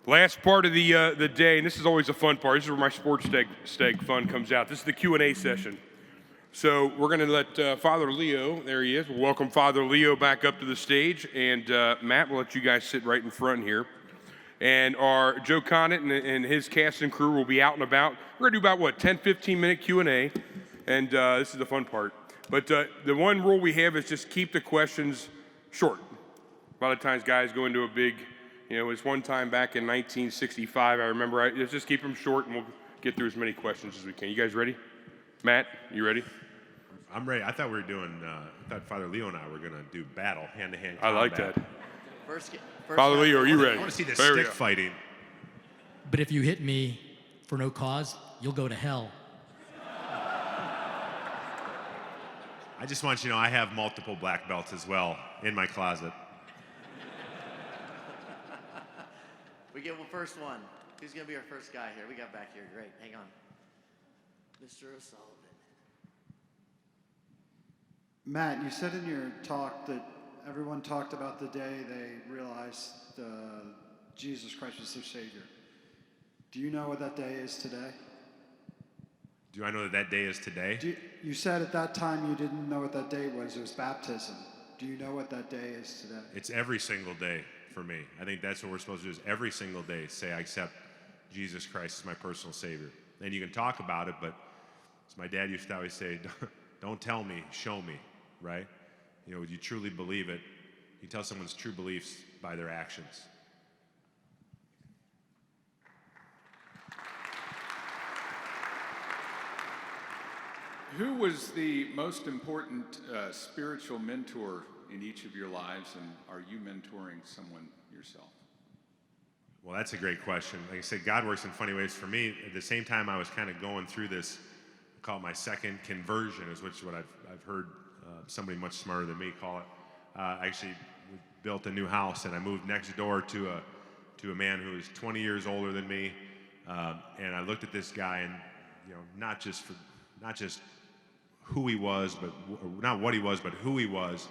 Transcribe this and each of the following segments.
Last part of the day, and this is always a fun part. This is where my sports steg fun comes out. This is the Q&A session. So we're going to let Father Leo, there he is. We'll welcome Father Leo back up to the stage. And Matt, we'll let you guys sit right in front here. And our Joe Conant and his cast and crew will be out and about. We're going to do about, 10, 15-minute Q&A. And this is the fun part. But the one rule we have is just keep the questions short. A lot of times guys go into a big... it was one time back in 1965, I remember. Let's just keep them short, and we'll get through as many questions as we can. You guys ready? Matt, you ready? I'm ready. I thought we were doing, I thought Father Leo and I were going to do battle, hand-to-hand combat. I like that. First Father Leo, are you ready? I want to see this stick fighting. But if you hit me for no cause, you'll go to hell. I just want you to know I have multiple black belts as well in my closet. We get the first one. Who's going to be our first guy here? We got back here. Great. Hang on. Mr. O'Sullivan. Matt, you said in your talk that everyone talked about the day they realized Jesus Christ was their Savior. Do you know what that day is today? Do I know that that day is today? You said at that time you didn't know what that day was. It was baptism. Do you know what that day is today? It's every single day. For me, I think that's what we're supposed to do, is every single day say, I accept Jesus Christ as my personal Savior. And you can talk about it, but as my dad used to always say, don't tell me, show me, right? Would you truly believe it? You tell someone's true beliefs by their actions. Who was the most important spiritual mentor in each of your lives, and are you mentoring someone yourself? Well, that's a great question. Like I said, God works in funny ways. For me, at the same time I was kind of going through this, I call it my second conversion, is what I've heard somebody much smarter than me call it. I actually built a new house, and I moved next door to a man who was 20 years older than me, and I looked at this guy, and not just who he was, but not what he was, but who he was.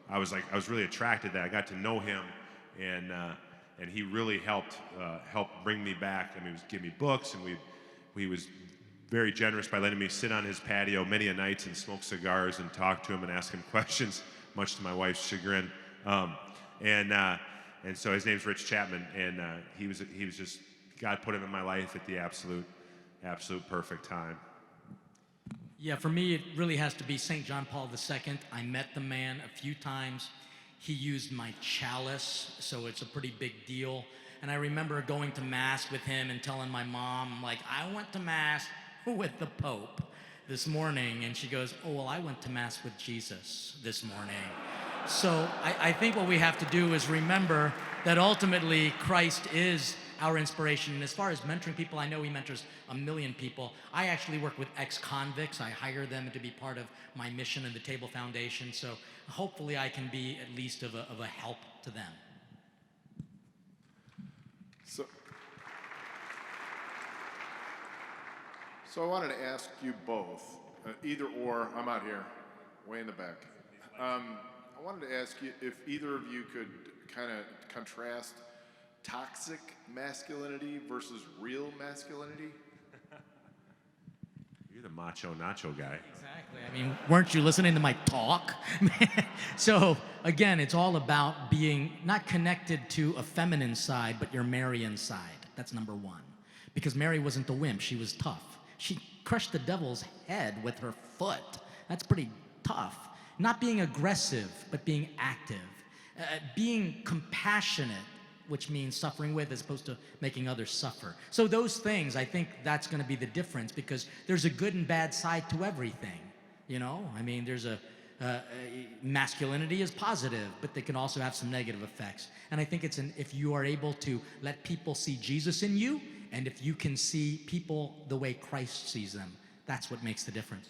I was really attracted to that. I got to know him, and he really helped bring me back. I mean, he was giving me books, and he was very generous by letting me sit on his patio many a nights and smoke cigars and talk to him and ask him questions, much to my wife's chagrin. And so his name's Rich Chapman, and he was just, God put him in my life at the absolute perfect time. Yeah, for me, it really has to be St. John Paul II. I met the man a few times. He used my chalice, so it's a pretty big deal. And I remember going to Mass with him and telling my mom, I went to Mass with the Pope this morning. And she goes, oh, well, I went to Mass with Jesus this morning. So I think what we have to do is remember that ultimately Christ is our inspiration. And as far as mentoring people, I know he mentors 1 million people. I actually work with ex-convicts. I hire them to be part of my mission in the Table Foundation. So hopefully I can be at least of a help to them. So I wanted to ask you both, either or, I'm out here, way in the back. I wanted to ask you if either of you could kind of contrast toxic masculinity versus real masculinity. You're the macho nacho guy. Exactly. I mean, weren't you listening to my talk? So again, it's all about being not connected to a feminine side, but your Marian side. That's number one. Because Mary wasn't the wimp, she was tough. She crushed the devil's head with her foot. That's pretty tough. Not being aggressive, but being active. Being compassionate, which means suffering with as opposed to making others suffer. So those things, I think that's going to be the difference, because there's a good and bad side to everything. I mean, there's masculinity is positive, but they can also have some negative effects. And I think if you are able to let people see Jesus in you, and if you can see people the way Christ sees them, that's what makes the difference.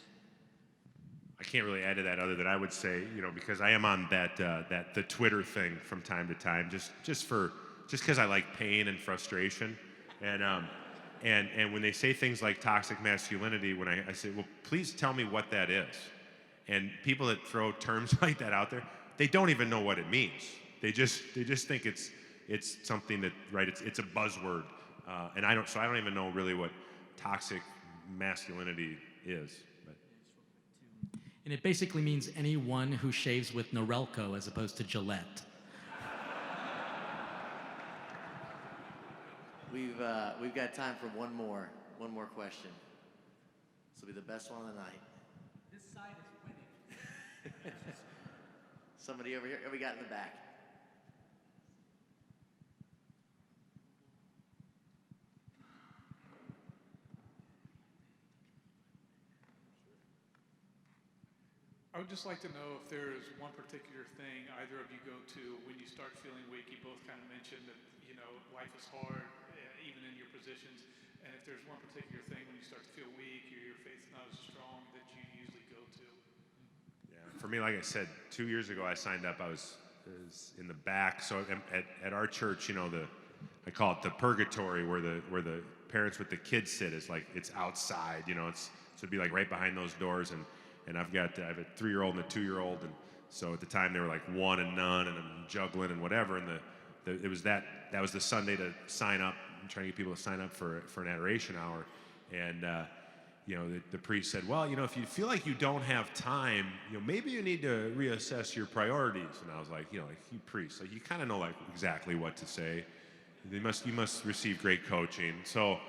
I can't really add to that other than I would say, because I am on the Twitter thing from time to time, just because I like pain and frustration, and when they say things like toxic masculinity, when I say, well, please tell me what that is, and people that throw terms like that out there, they don't even know what it means. They just think it's it's something that, right, it's a buzzword. And I don't even know really what toxic masculinity is. But. And it basically means anyone who shaves with Norelco as opposed to Gillette. We've got time for one more question. This will be the best one of the night. This side is winning. Somebody over here. We got in the back. I would just like to know if there is one particular thing either of you go to when you start feeling weak. You both kind of mentioned that, life is hard, even in your positions. And if there's one particular thing when you start to feel weak or your faith's not as strong that you usually go to. Yeah, for me, like I said, 2 years ago I signed up. I was in the back. So at our church, I call it the purgatory, where the parents with the kids sit. It's outside. So it'd be like right behind those doors. And I have a 3-year-old and a 2-year-old, and so at the time they were like 1 and none, and I'm juggling and whatever. And it was that was the Sunday to sign up. I'm trying to get people to sign up for an adoration hour, and the priest said, well, if you feel like you don't have time, maybe you need to reassess your priorities. And I was like, you priest, you kind of know exactly what to say. You must receive great coaching. So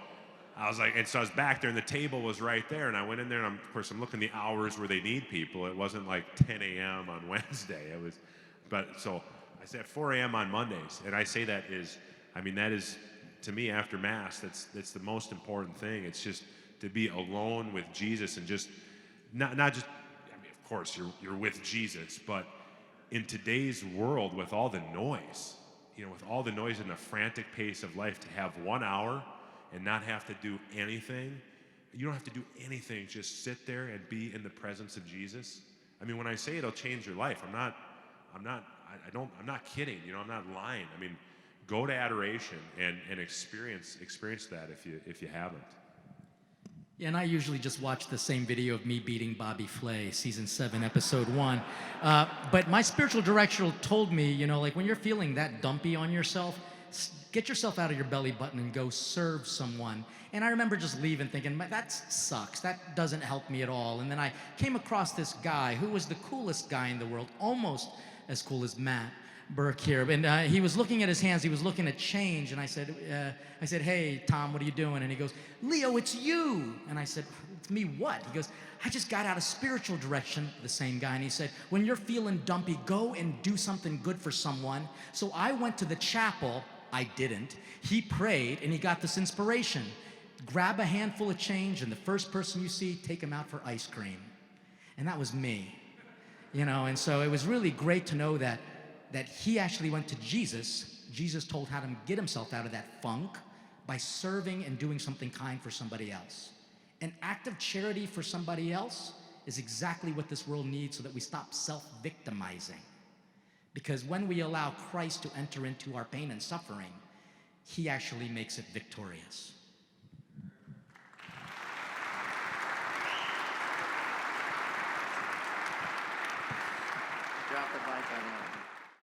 I was like, and so I was back there, and the table was right there, and I went in there, and of course I'm looking the hours where they need people. It wasn't like 10 a.m. on Wednesday. So I said 4 a.m. on Mondays, and I say that is, to me, after Mass, that's the most important thing. It's just to be alone with Jesus, and just not just, of course you're with Jesus, but in today's world with all the noise, with all the noise and the frantic pace of life, to have 1 hour and not have to do anything. You don't have to do anything. Just sit there and be in the presence of Jesus. When I say it'll change your life, I'm not kidding. I'm not lying. Go to adoration and experience that if you haven't. Yeah, and I usually just watch the same video of me beating Bobby Flay, season 7, episode 1. But my spiritual director told me, when you're feeling that dumpy on yourself, get yourself out of your belly button and go serve someone. And I remember just leaving thinking, that sucks. That doesn't help me at all. And then I came across this guy who was the coolest guy in the world, almost as cool as Matt Birk here. And he was looking at his hands. He was looking at change. And I said, hey, Tom, what are you doing? And he goes, Leo, it's you. And I said, it's me what? He goes, I just got out of spiritual direction, the same guy. And he said, when you're feeling dumpy, go and do something good for someone. So I went to the chapel. I didn't. He prayed, and he got this inspiration. Grab a handful of change, and the first person you see, take him out for ice cream. And that was me. And so it was really great to know that he actually went to Jesus. Jesus told how to get himself out of that funk by serving and doing something kind for somebody else. An act of charity for somebody else is exactly what this world needs, so that we stop self-victimizing. Because when we allow Christ to enter into our pain and suffering, he actually makes it victorious. Drop the mic on him.